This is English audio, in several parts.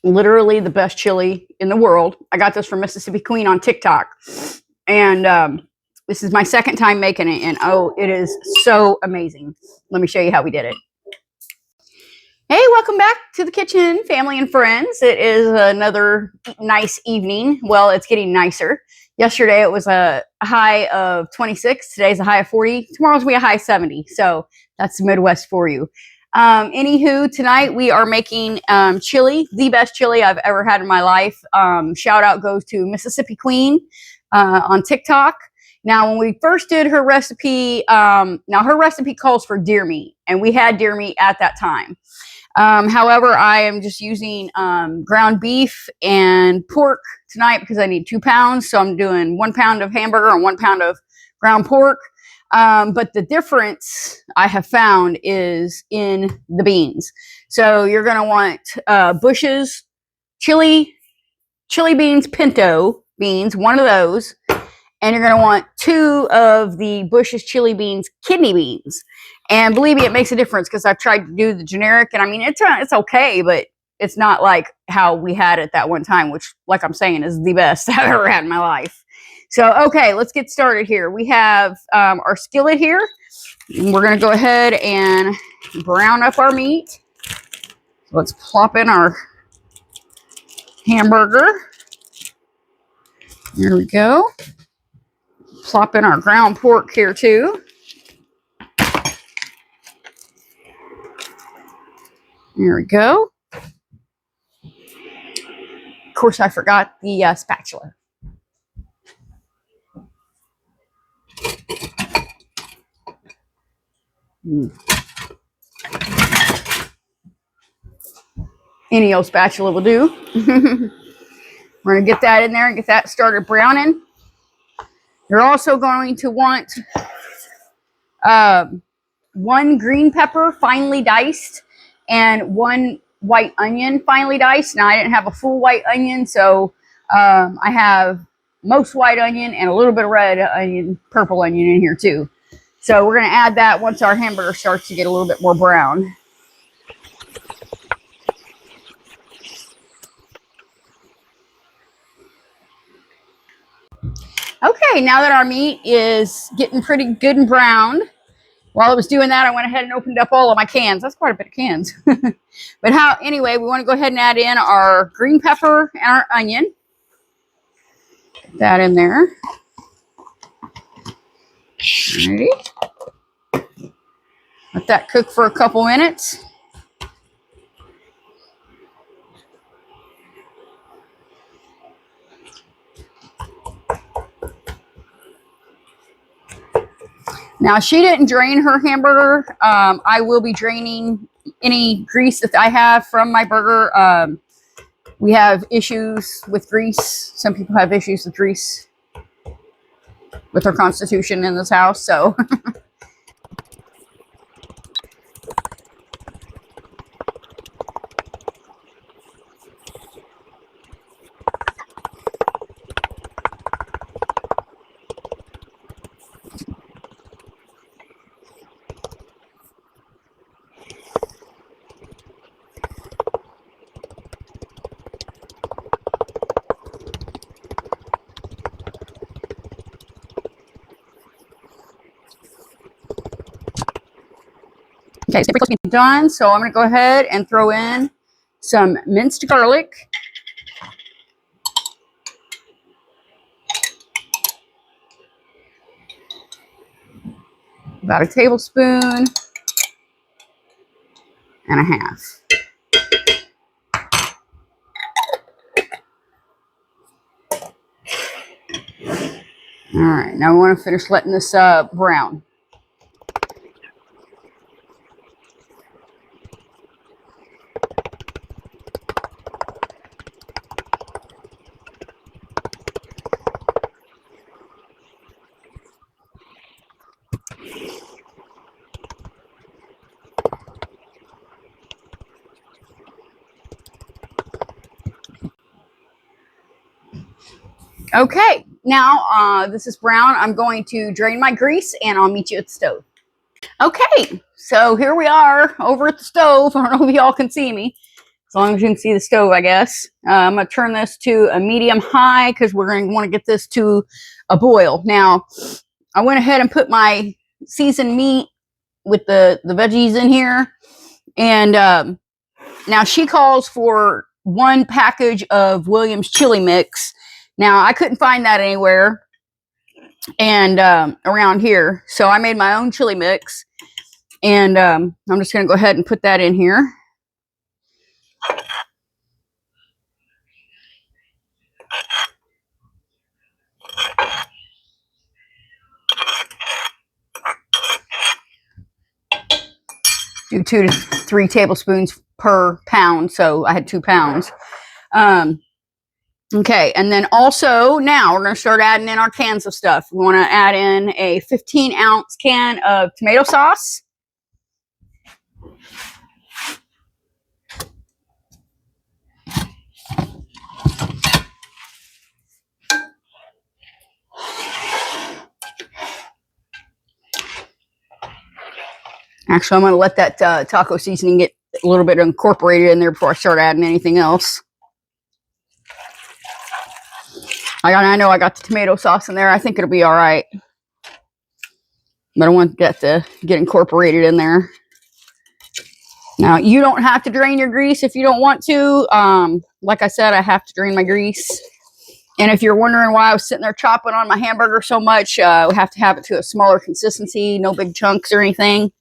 Literally the best chili in the world. I got this from Mississippi Queen on TikTok. And this is my second time making it. And oh, it is so amazing. Let me show you how we did it. Hey, welcome back to the kitchen, family and friends. It is another nice evening. Well, it's getting nicer. Yesterday it was a high of 26. Today's a high of 40. Tomorrow's going to be a high of 70. So that's the Midwest for you. Anywho, tonight we are making chili, the best chili I've ever had in my life. Shout out goes to Mississippi Queen on TikTok. Now, when we first did her recipe, now her recipe calls for deer meat, and we had deer meat at that time. However, I am just using ground beef and pork tonight because I need 2 pounds. So I'm doing 1 pound of hamburger and 1 pound of ground pork. But the difference I have found is in the beans. So you're going to want Bush's chili beans, Pinto beans, one of those. And you're going to want 2 of the Bush's chili beans, kidney beans. And believe me, it makes a difference because I've tried to do the generic. And I mean, it's okay, but it's not like how we had it that one time, which, like I'm saying, is the best I've ever had in my life. So, okay, let's get started here. We have our skillet here. And we're going to go ahead and brown up our meat. Let's plop in our hamburger. There we go. Plop in our ground pork here too. There we go. Of course, I forgot the spatula. Any old spatula will do. We're going to get that in there and get that started browning. You're also going to want 1 green pepper finely diced and 1 white onion finely diced. Now, I didn't have a full white onion, so I have most white onion and a little bit of red onion, purple onion in here too. So we're going to add that once our hamburger starts to get a little bit more brown. Okay, now that our meat is getting pretty good and browned, while I was doing that, I went ahead and opened up all of my cans. That's quite a bit of cans. But anyway, we want to go ahead and add in our green pepper and our onion. Put that in there. Alrighty. Let that cook for a couple minutes. Now, she didn't drain her hamburger. I will be draining any grease that I have from my burger. We have issues with grease. Some people have issues with grease with their constitution in this house, so. Okay, so it's done. So I'm going to go ahead and throw in some minced garlic. About a tablespoon and a half. All right, now we want to finish letting this brown. Okay, now this is brown. I'm going to drain my grease and I'll meet you at the stove. Okay, so here we are over at the stove. I don't know if y'all can see me. As long as you can see the stove, I guess. I'm going to turn this to a medium high because we're going to want to get this to a boil. Now, I went ahead and put my seasoned meat with the veggies in here. And now she calls for 1 package of Williams chili mix. Now, I couldn't find that anywhere and around here. So I made my own chili mix. And I'm just going to go ahead and put that in here. Do 2 to 3 tablespoons per pound. So I had 2 pounds. Okay, and then also now we're going to start adding in our cans of stuff. We want to add in a 15-ounce can of tomato sauce. Actually, I'm going to let that taco seasoning get a little bit incorporated in there before I start adding anything else. I know I got the tomato sauce in there. I think it'll be all right. But I want that to get incorporated in there. Now, you don't have to drain your grease if you don't want to. Like I said, I have to drain my grease. And if you're wondering why I was sitting there chopping on my hamburger so much, we have to have it to a smaller consistency, no big chunks or anything.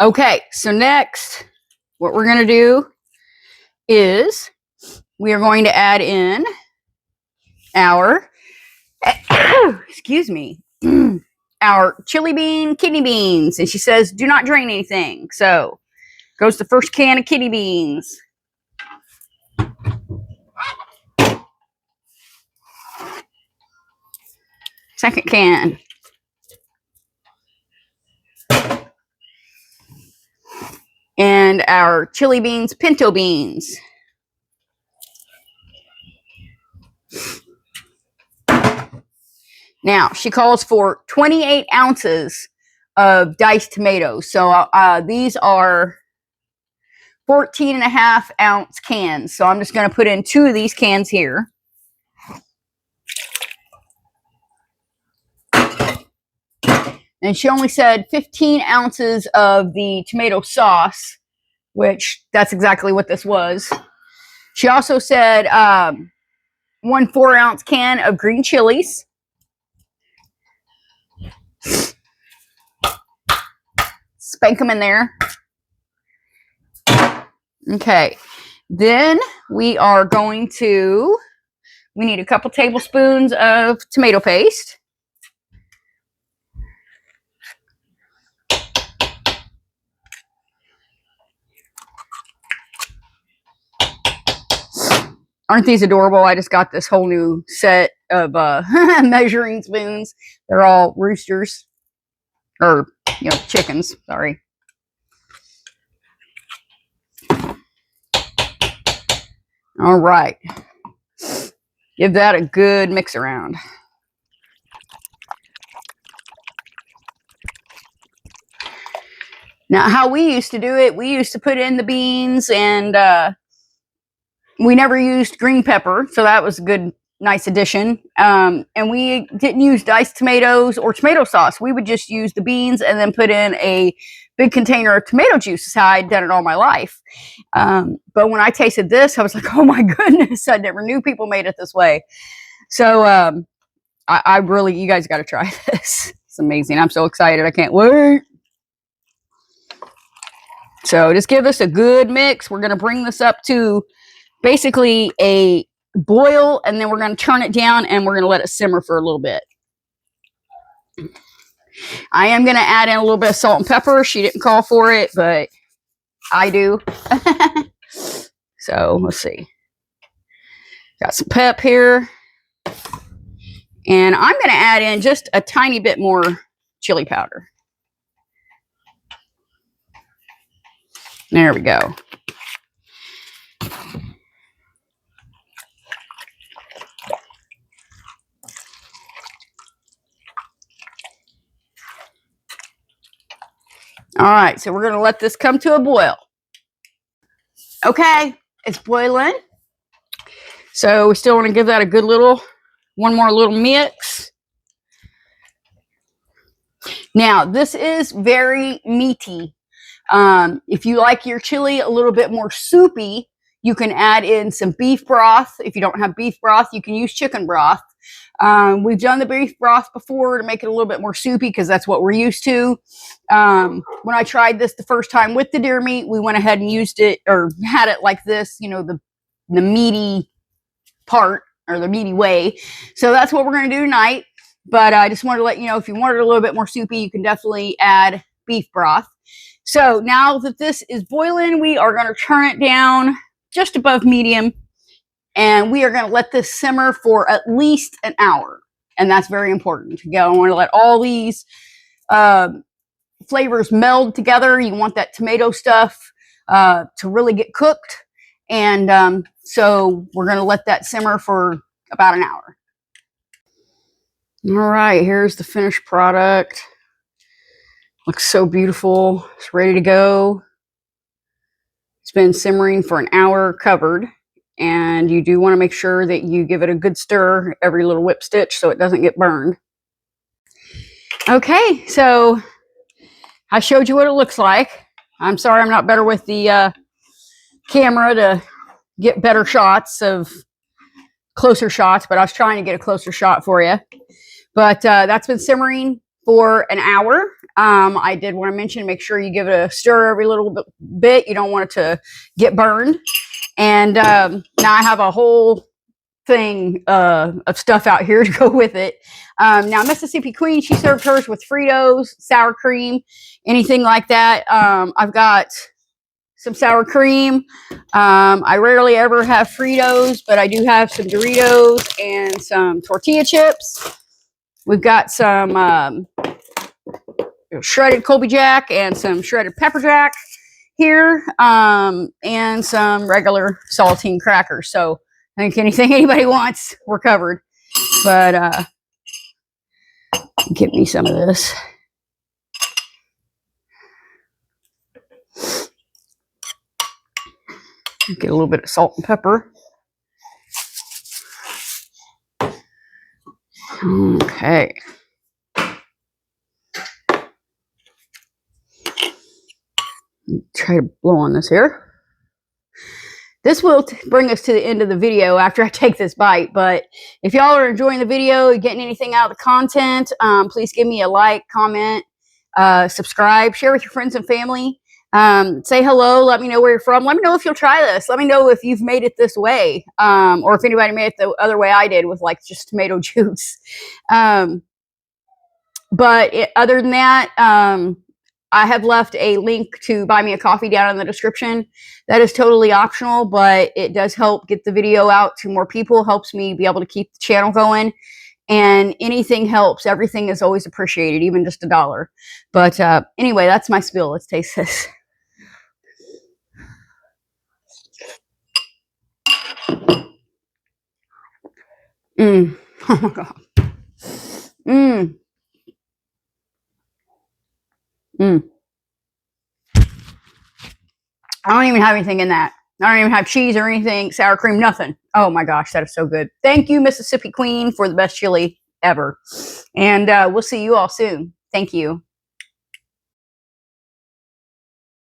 Okay, so next, what we're going to do is we are going to add in our, excuse me, our chili bean kidney beans. And she says, do not drain anything. So goes the first can of kidney beans. Second can. And our chili beans, pinto beans. Now, she calls for 28 ounces of diced tomatoes. So these are 14.5-ounce cans. So I'm just going to put in 2 of these cans here. And she only said 15 ounces of the tomato sauce, which that's exactly what this was. She also said 1 4-ounce can of green chilies. Spank them in there. Okay. Then we are going to, we need a couple tablespoons of tomato paste. Aren't these adorable? I just got this whole new set of measuring spoons. They're all roosters. Or, chickens. Sorry. All right. Give that a good mix around. Now, how we used to do it, we used to put in the beans, and we never used green pepper, so that was a good, nice addition. And we didn't use diced tomatoes or tomato sauce. We would just use the beans and then put in a big container of tomato juice. Is how I'd done it all my life. But when I tasted this, I was like, oh my goodness, I never knew people made it this way. So I really, you guys got to try this. It's amazing. I'm so excited. I can't wait. So just give this a good mix. We're going to bring this up to basically a boil, and then we're going to turn it down and we're going to let it simmer for a little bit. I am going to add in a little bit of salt and pepper. She didn't call for it, but I do. So let's see. Got some pep here. And I'm going to add in just a tiny bit more chili powder. There we go. All right, so we're going to let this come to a boil. Okay, it's boiling. So we still want to give that a good one more little mix. Now, this is very meaty. If you like your chili a little bit more soupy, you can add in some beef broth. If you don't have beef broth, you can use chicken broth. We've done the beef broth before to make it a little bit more soupy because that's what we're used to. When I tried this the first time with the deer meat, we went ahead and used it or had it like this, you know, the meaty part or the meaty way. So that's what we're going to do tonight. But I just wanted to let you know, if you wanted a little bit more soupy, you can definitely add beef broth. So now that this is boiling, we are going to turn it down just above medium. And we are going to let this simmer for at least an hour. And that's very important. I want to let all these flavors meld together. You want that tomato stuff to really get cooked. And so we're going to let that simmer for about an hour. All right, here's the finished product. Looks so beautiful. It's ready to go. It's been simmering for an hour covered. And you do want to make sure that you give it a good stir every little whip stitch so it doesn't get burned. Okay, so I showed you what it looks like. I'm sorry I'm not better with the camera to get better shots of closer shots, but I was trying to get a closer shot for you. But that's been simmering for an hour. I did want to mention, make sure you give it a stir every little bit. You don't want it to get burned. And now I have a whole thing of stuff out here to go with it. Now, Mississippi Queen, she served hers with Fritos, sour cream, anything like that. I've got some sour cream. I rarely ever have Fritos, but I do have some Doritos and some tortilla chips. We've got some shredded Colby Jack and some shredded pepper jack here, and some regular saltine crackers. So I think anything anybody wants, we're covered. But give me some of this. Get a little bit of salt and pepper. Okay. Try to blow on this here. This will bring us to the end of the video after I take this bite. But if y'all are enjoying the video, getting anything out of the content, please give me a like, comment, subscribe, share with your friends and family. Say hello. Let me know where you're from. Let me know if you'll try this. Let me know if you've made it this way, or if anybody made it the other way I did with like just tomato juice. Other than that, I have left a link to buy me a coffee down in the description. That is totally optional, but it does help get the video out to more people, helps me be able to keep the channel going. And anything helps. Everything is always appreciated, even just $1. But anyway, that's my spiel. Let's taste this. Oh my God. I don't even have anything in that. I don't even have cheese or anything, sour cream, nothing. Oh my gosh, that is so good. Thank you, Mississippi Queen, for the best chili ever. And we'll see you all soon. Thank you.